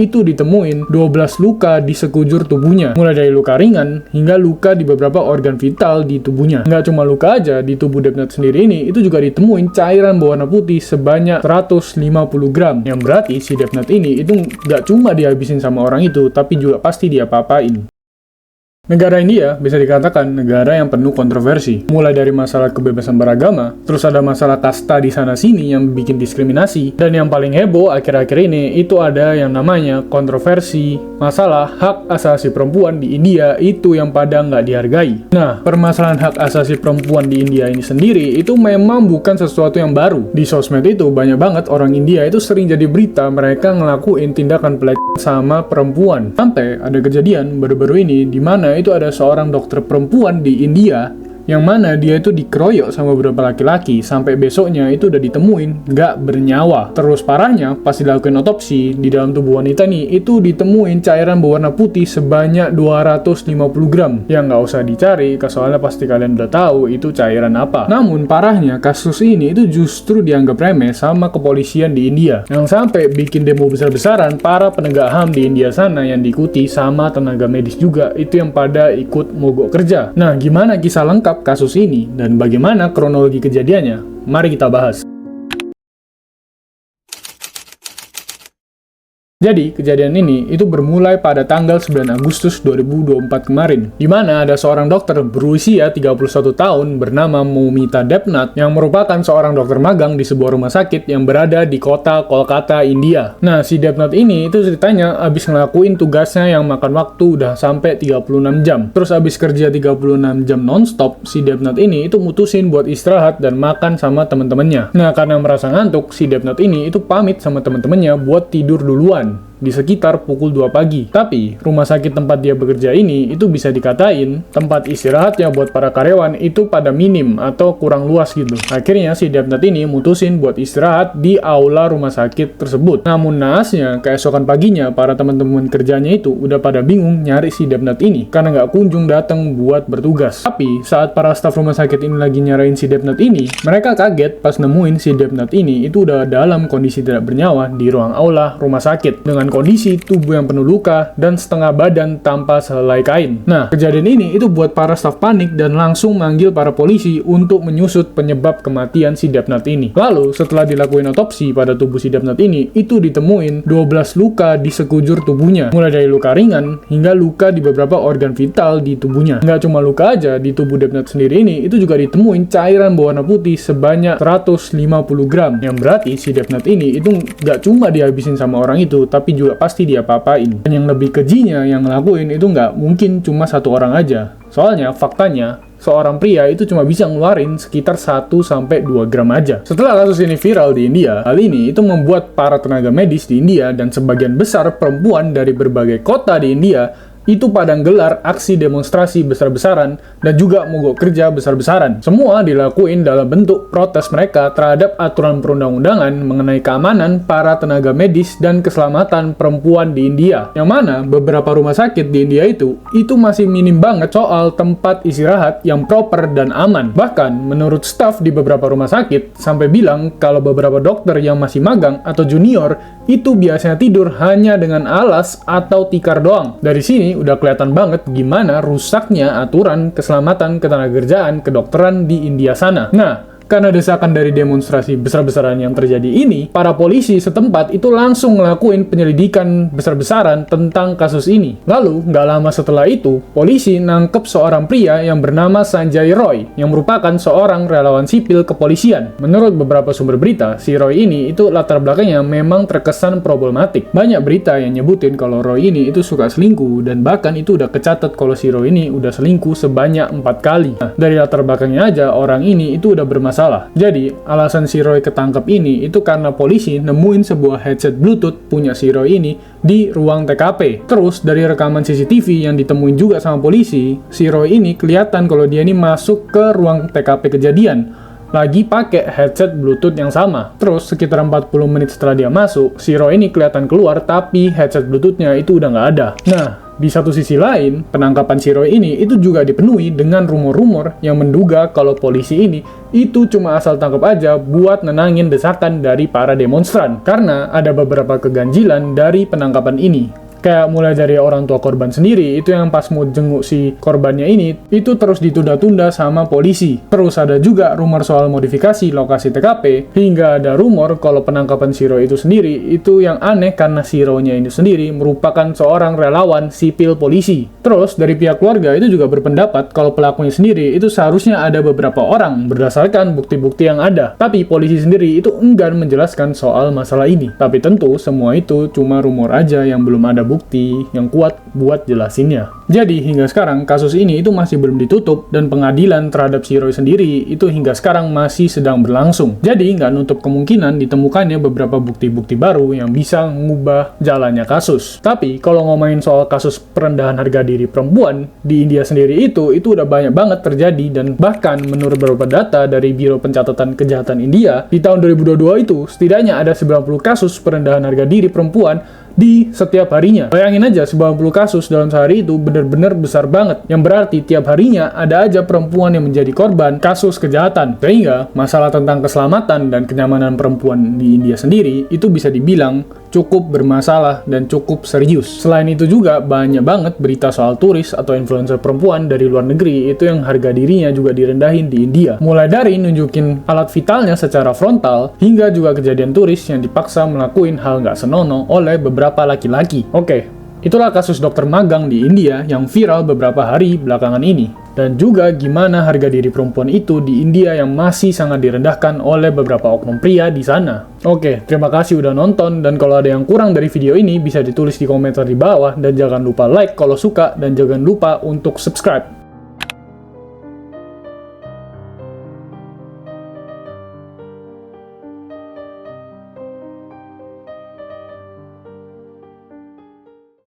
itu ditemuin 12 luka di sekujur tubuhnya, mulai dari luka ringan hingga luka di beberapa organ vital di tubuhnya. Nggak cuma luka aja, di tubuh Death Note sendiri ini itu juga ditemuin cairan berwarna putih sebanyak 150 gram, yang berarti si Death Note ini itu nggak cuma dihabisin sama orang itu, tapi juga pasti dia apa-apain. Negara India bisa dikatakan negara yang penuh kontroversi. Mulai dari masalah kebebasan beragama, terus ada masalah kasta di sana-sini yang bikin diskriminasi, dan yang paling heboh akhir-akhir ini itu ada yang namanya kontroversi masalah hak asasi perempuan di India itu yang pada nggak dihargai. Nah, permasalahan hak asasi perempuan di India ini sendiri itu memang bukan sesuatu yang baru. Di sosmed itu banyak banget orang India itu sering jadi berita mereka ngelakuin tindakan pelecehan sama perempuan. Sampai ada kejadian baru-baru ini di mana itu ada seorang dokter perempuan di India yang mana dia itu dikeroyok sama beberapa laki-laki sampai besoknya itu udah ditemuin nggak bernyawa. Terus parahnya pas dilakukan otopsi di dalam tubuh wanita nih itu ditemuin cairan berwarna putih sebanyak 250 gram. Yang nggak usah dicari, soalnya pasti kalian udah tahu itu cairan apa. Namun parahnya kasus ini itu justru dianggap remeh sama kepolisian di India yang sampai bikin demo besar-besaran para penegak HAM di India sana yang diikuti sama tenaga medis juga itu yang pada ikut mogok kerja. Nah, gimana kisah lengkap kasus ini dan bagaimana kronologi kejadiannya? Mari kita bahas. Jadi, kejadian ini itu bermulai pada tanggal 9 Agustus 2024 kemarin, di mana ada seorang dokter berusia 31 tahun bernama Moumita Debnath yang merupakan seorang dokter magang di sebuah rumah sakit yang berada di kota Kolkata, India. Nah, si Debnath ini itu ceritanya abis ngelakuin tugasnya yang makan waktu udah sampai 36 jam. Terus abis kerja 36 jam non-stop, si Debnath ini itu mutusin buat istirahat dan makan sama temen-temennya. Nah, karena merasa ngantuk, si Debnath ini itu pamit sama temen-temennya buat tidur duluan di sekitar pukul 2 pagi. Tapi, rumah sakit tempat dia bekerja ini itu bisa dikatain tempat istirahatnya buat para karyawan itu pada minim atau kurang luas gitu. Akhirnya si Debnath ini mutusin buat istirahat di aula rumah sakit tersebut. Namun naasnya, keesokan paginya para teman-teman kerjanya itu udah pada bingung nyari si Debnath ini karena nggak kunjung datang buat bertugas. Tapi, saat para staf rumah sakit ini lagi nyarain si Debnath ini, mereka kaget pas nemuin si Debnath ini itu udah dalam kondisi tidak bernyawa di ruang aula rumah sakit dengan kondisi tubuh yang penuh luka dan setengah badan tanpa sehelai kain. Nah, kejadian ini itu buat para staf panik dan langsung manggil para polisi untuk menyusut penyebab kematian si Debnath ini. Lalu, setelah dilakuin otopsi pada tubuh si Debnath ini, itu ditemuin 12 luka di sekujur tubuhnya, mulai dari luka ringan hingga luka di beberapa organ vital di tubuhnya. Nggak cuma luka aja, di tubuh Debnath sendiri ini itu juga ditemuin cairan berwarna putih sebanyak 150 gram, yang berarti si Debnath ini itu nggak cuma dihabisin sama orang itu, tapi juga pasti dia apa-apain. Dan yang lebih kejinya yang ngelakuin itu nggak mungkin cuma satu orang aja. Soalnya faktanya seorang pria itu cuma bisa ngeluarin sekitar 1-2 gram aja. Setelah kasus ini viral di India, hal ini itu membuat para tenaga medis di India dan sebagian besar perempuan dari berbagai kota di India itu pada gelar aksi demonstrasi besar-besaran dan juga mogok kerja besar-besaran. Semua dilakuin dalam bentuk protes mereka terhadap aturan perundang-undangan mengenai keamanan para tenaga medis dan keselamatan perempuan di India. Yang mana beberapa rumah sakit di India itu masih minim banget soal tempat istirahat yang proper dan aman. Bahkan menurut staf di beberapa rumah sakit sampai bilang kalau beberapa dokter yang masih magang atau junior itu biasanya tidur hanya dengan alas atau tikar doang. Dari sini udah kelihatan banget gimana rusaknya aturan keselamatan ketenagakerjaan kedokteran di India sana. Nah, karena desakan dari demonstrasi besar-besaran yang terjadi ini, para polisi setempat itu langsung ngelakuin penyelidikan besar-besaran tentang kasus ini. Lalu, nggak lama setelah itu, polisi nangkep seorang pria yang bernama Sanjay Roy, yang merupakan seorang relawan sipil kepolisian. Menurut beberapa sumber berita, si Roy ini itu latar belakangnya memang terkesan problematik. Banyak berita yang nyebutin kalau Roy ini itu suka selingkuh, dan bahkan itu udah kecatat kalau si Roy ini udah selingkuh sebanyak 4 kali. Nah, dari latar belakangnya aja, orang ini itu udah bermasalah. Jadi, alasan si Roy ketangkep ini itu karena polisi nemuin sebuah headset Bluetooth punya si Roy ini di ruang TKP. Terus, dari rekaman CCTV yang ditemuin juga sama polisi, si Roy ini kelihatan kalau dia ini masuk ke ruang TKP kejadian lagi pakai headset Bluetooth yang sama. Terus, sekitar 40 menit setelah dia masuk, si Roy ini kelihatan keluar tapi headset Bluetooth-nya itu udah nggak ada. Nah, Di satu sisi lain, penangkapan si Roy ini itu juga dipenuhi dengan rumor-rumor yang menduga kalau polisi ini itu cuma asal tangkap aja buat nenangin desakan dari para demonstran. Karena ada beberapa keganjilan dari penangkapan ini. Kayak mulai dari orang tua korban sendiri, itu yang pas mau jenguk si korbannya ini, itu terus ditunda-tunda sama polisi. Terus ada juga rumor soal modifikasi lokasi TKP, hingga ada rumor kalau penangkapan si Roy itu sendiri, itu yang aneh karena si Roy-nya ini sendiri merupakan seorang relawan sipil polisi. Terus dari pihak keluarga itu juga berpendapat kalau pelakunya sendiri itu seharusnya ada beberapa orang berdasarkan bukti-bukti yang ada. Tapi polisi sendiri itu enggan menjelaskan soal masalah ini. Tapi tentu semua itu cuma rumor aja yang belum ada bukti yang kuat buat jelasinnya. Jadi hingga sekarang kasus ini itu masih belum ditutup dan pengadilan terhadap si Roy sendiri itu hingga sekarang masih sedang berlangsung. Jadi nggak nutup kemungkinan ditemukannya beberapa bukti-bukti baru yang bisa mengubah jalannya kasus. Tapi kalau ngomongin soal kasus perendahan harga diri perempuan di India sendiri itu udah banyak banget terjadi, dan bahkan menurut beberapa data dari Biro Pencatatan Kejahatan India di tahun 2022 itu setidaknya ada 90 kasus perendahan harga diri perempuan di setiap harinya. Bayangin aja 90 kasus dalam sehari itu bener-bener besar banget, yang berarti tiap harinya ada aja perempuan yang menjadi korban kasus kejahatan. Sehingga masalah tentang keselamatan dan kenyamanan perempuan di India sendiri itu bisa dibilang cukup bermasalah dan cukup serius. Selain itu juga banyak banget berita soal turis atau influencer perempuan dari luar negeri itu yang harga dirinya juga direndahin di India. Mulai dari nunjukin alat vitalnya secara frontal, hingga juga kejadian turis yang dipaksa melakuin hal nggak senonoh oleh beberapa laki-laki. Oke, itulah kasus dokter magang di India yang viral beberapa hari belakangan ini. Dan juga gimana harga diri perempuan itu di India yang masih sangat direndahkan oleh beberapa oknum pria di sana. Oke, terima kasih udah nonton, dan kalau ada yang kurang dari video ini bisa ditulis di komentar di bawah, dan jangan lupa like kalau suka, dan jangan lupa untuk subscribe.